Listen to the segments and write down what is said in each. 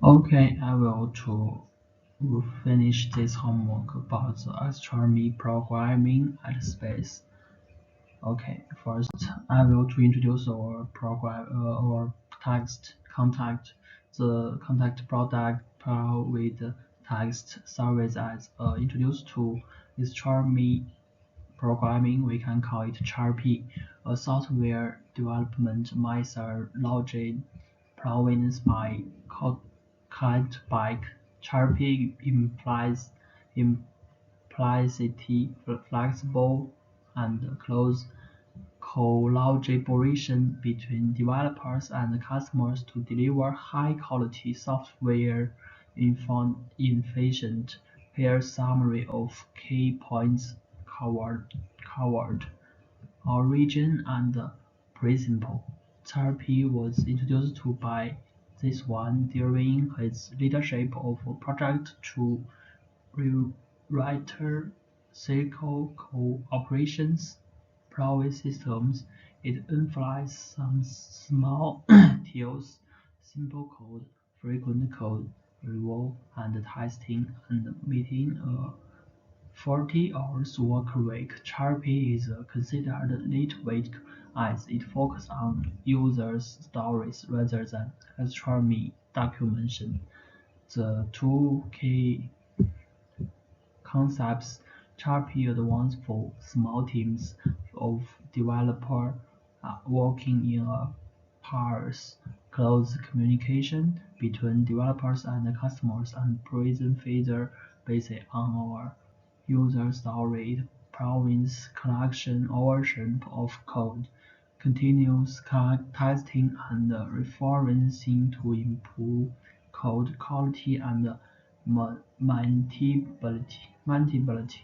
Okay, I will to finish this homework about the astronomy programming at space. Okay, first I will to introduce our program our text contact the contact product with text service as introduced to astronomy programming. We can call it CharP, a software development methodology province by Kaltbach. CharP implies implicity, flexible, and close collaboration between developers and customers to deliver high-quality software. Efficient. Here's summary of key points covered. Origin and principle. Therapy was introduced to by this one during his leadership of a project to rewrite circle operations private systems. It emphasizes some small details, simple code, frequent code, review and testing, and meeting a 40 hours work week. Therapy is considered lightweight as it focuses on users' stories rather than astronomy documentation. The two key concepts Sharpie advanced for small teams of developers working in a pairs, close communication between developers and customers, and present feature based on our user story. It provides collection version of code, continuous testing, and referencing to improve code quality and maintainability.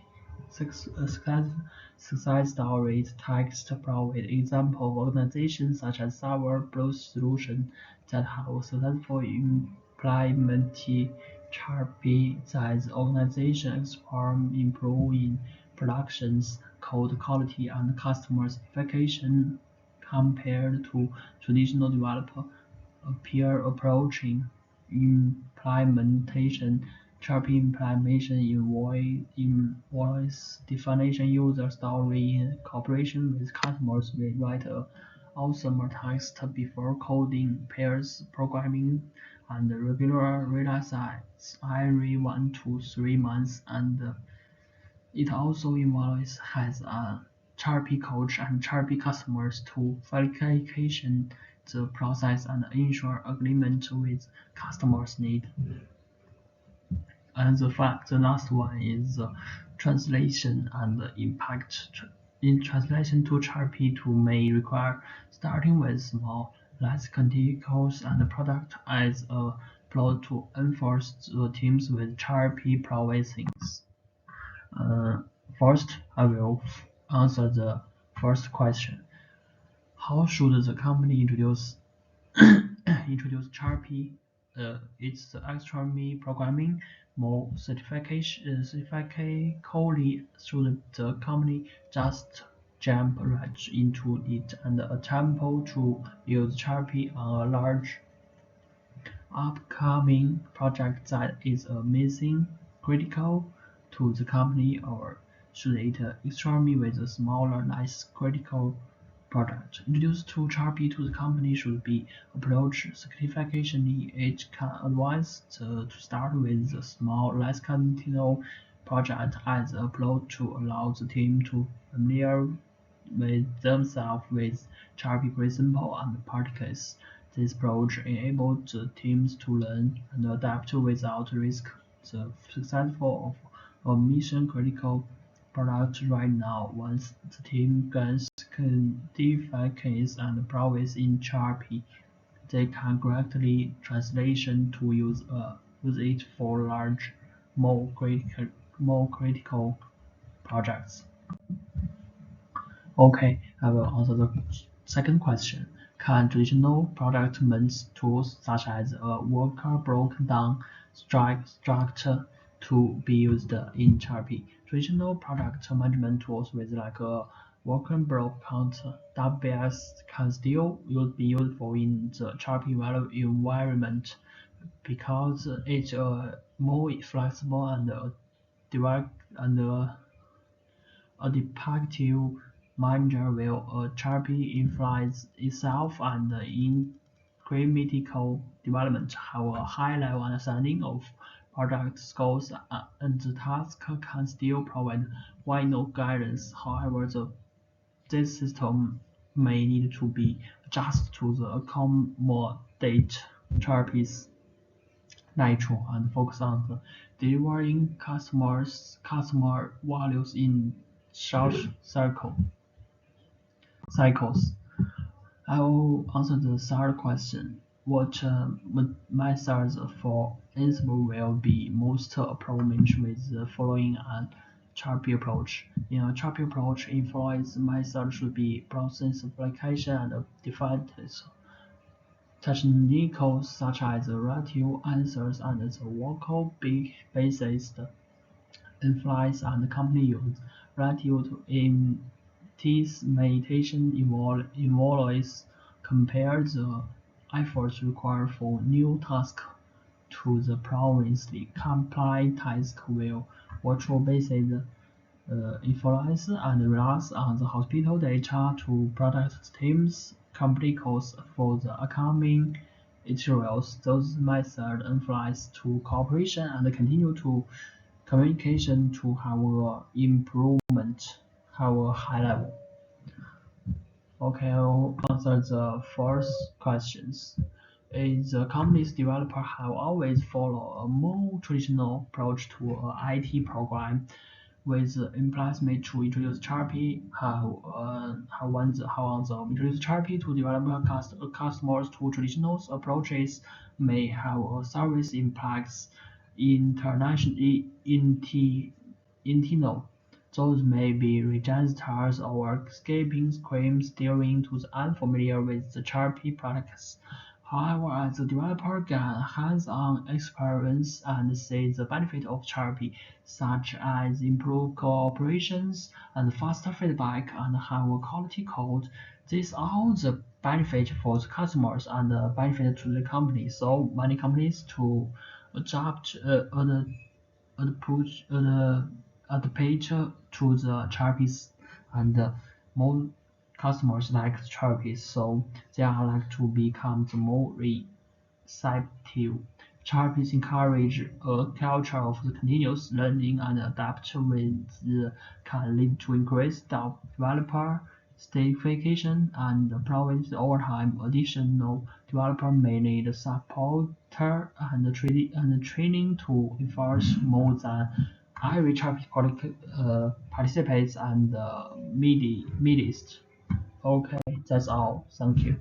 Success stories text provide example of organizations such as Sabre Blue Solution that have successfully implemented Sharpie that organization experiment improving productions, code quality, and customer satisfaction compared to traditional developer peer approaching implementation. Sharpie implementation involves definition user story in cooperation with customers. We write a awesome text before coding, pairs programming, and regular releases every 1 to 3 months. And it also involves has a Sharpie coach and Sharpie customers to facilitation the process and ensure agreement with customers' need. And the last one is translation and impact. In translation to Sharpie to may require starting with small, less contiguous and product as a plot to enforce the teams with Sharpie provisions. Uh, First, I will answer the first question. How should the company introduce Sharpie? It's the astronomy programming more certificatically should the company just jump right into it and attempt to use Sharpie on a large upcoming project that is amazing critical to the company, or should it experiment with a smaller, less critical product? Introduced to Sharpie to the company should be approached significantly. It can advise to start with a small, less critical project as a plot to allow the team to familiar with themselves with Sharpie principles and practices. This approach enables the teams to learn and adapt without risk. The success of a mission-critical product right now, once the team gains confidence and prowess in Sharpie, they can correctly translation to use it for large, more critical projects. Okay, I will answer the second question. Can traditional product management tools such as a worker broken down structure to be used in Sharpie? Traditional product management tools with like a worker broken WBS can still be useful in the Sharpie environment. because it's more flexible and direct and adaptive manager will sharply influence itself and in critical development have a high level understanding of product goals and the task can still provide vital guidance. However, this system may need to be adjusted to the accommodate therapies natural and focus on the delivering customer values in short cycles. I will answer the third question. What methods for Sabre will be most appropriate with the following and therapy approach? In a therapy approach, influence method should be process application and defined techniques such as relative answers and the vocal based influence and company use relative to meditation involves compare the efforts required for new tasks to the previously compliant task will virtual based influence and relies on the hospital data to product teams complete costs for the upcoming materials. Those methods influence to cooperation and continue to communication to have a improvement, have a high level. Okay, I'll answer the first questions. Is the company's developer have always followed a more traditional approach to an IT program with implement to introduce therapy, how introduce therapy to develop customers to traditional approaches may have a service impacts international internal. Those may be registers or escaping screams steering to the unfamiliar with the therapy products. However, as a developer gain hands-on experience and see the benefit of therapy, such as improved cooperations and faster feedback and higher quality code, these are all the benefit for the customers and the benefit to the company. So many companies to adapt approach adapt to the therapies and more customers like therapies, so they are like to become the more receptive. Therapies encourage a culture of the continuous learning and adapt with can lead to increased developer certification and provide over time. Additional developer may need support and training to enforce more than every therapy participates and midist. Okay, that's all. Thank you.